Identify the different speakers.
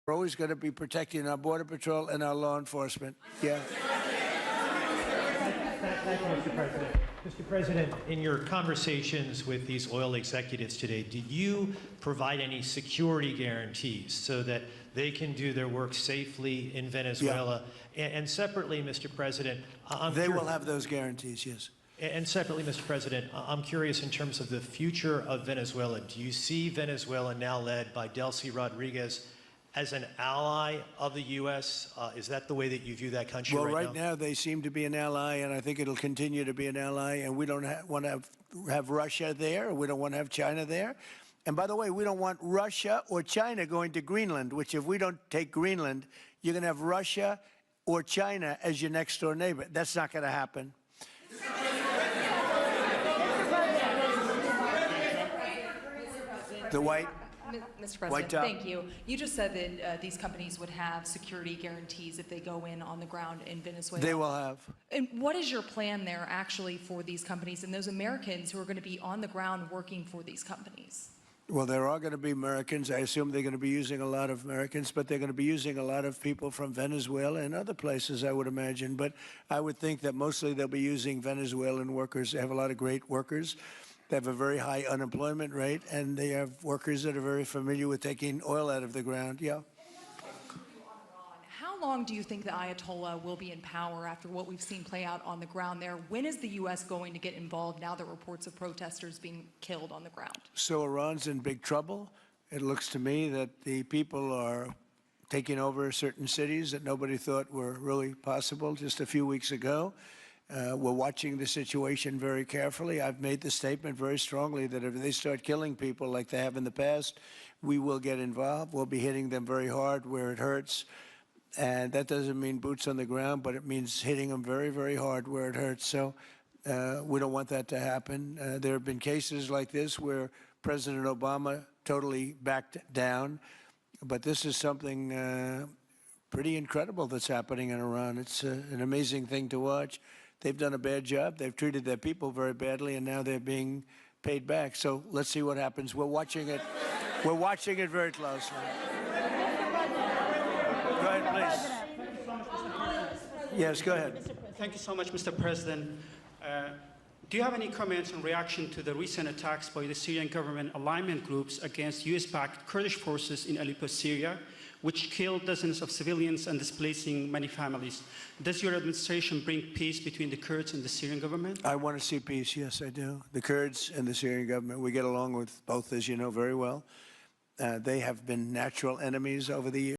Speaker 1: We're always going to be protecting our Border Patrol and our law enforcement. Yeah.
Speaker 2: Thank you, Mr. President. Mr. President, in your conversations with these oil executives today, did you provide any security guarantees so that they can do their work safely in Venezuela? Yeah. And separately, Mr. President,
Speaker 1: They will have those guarantees, yes.
Speaker 2: And separately, Mr. President, I'm curious in terms of the future of Venezuela. Do you see Venezuela, now led by Delcy Rodriguez, as an ally of the U.S.? Is that the way that you view that country right now?
Speaker 1: Well, right now they seem to be an ally, and I think it'll continue to be an ally, and we don't want to have Russia there. We don't want to have China there. And by the way, we don't want Russia or China going to Greenland, which if we don't take Greenland, you're going to have Russia or China as your next-door neighbor. That's not going to happen. The white...
Speaker 3: Mr. President, thank you. You just said that these companies would have security guarantees if they go in on the ground in Venezuela.
Speaker 1: They will have.
Speaker 3: And what is your plan there actually for these companies and those Americans who are going to be on the ground working for these companies?
Speaker 1: Well, there are going to be Americans. I assume they're going to be using a lot of Americans, but they're going to be using a lot of people from Venezuela and other places, I would imagine. But I would think that mostly they'll be using Venezuelan workers. They have a lot of great workers. They have a very high unemployment rate, and they have workers that are very familiar with taking oil out of the ground. Yeah.
Speaker 3: How long do you think the Ayatollah will be in power after what we've seen play out on the ground there? When is the U.S. going to get involved now that reports of protesters being killed on the ground?
Speaker 1: So Iran's in big trouble. It looks to me that the people are taking over certain cities that nobody thought were really possible just a few weeks ago. We're watching the situation very carefully. I've made the statement very strongly that if they start killing people like they have in the past, we will get involved. We'll be hitting them very hard where it hurts. And that doesn't mean boots on the ground, but it means hitting them very, very hard where it hurts. So we don't want that to happen. There have been cases like this where President Obama totally backed down. But this is something pretty incredible that's happening in Iran. It's an amazing thing to watch. They've done a bad job. They've treated their people very badly, and now they're being paid back. So let's see what happens. We're watching it. We're watching it very closely. Go ahead, please. Yes, go ahead.
Speaker 4: Thank you so much, Mr. President. Do you have any comments in reaction to the recent attacks by the Syrian government alignment groups against US-backed Kurdish forces in Aleppo, Syria, which killed dozens of civilians and displacing many families? Does your administration bring peace between the Kurds and the Syrian government?
Speaker 1: I want to see peace, yes, I do. The Kurds and the Syrian government, we get along with both, as you know very well. They have been natural enemies over the years.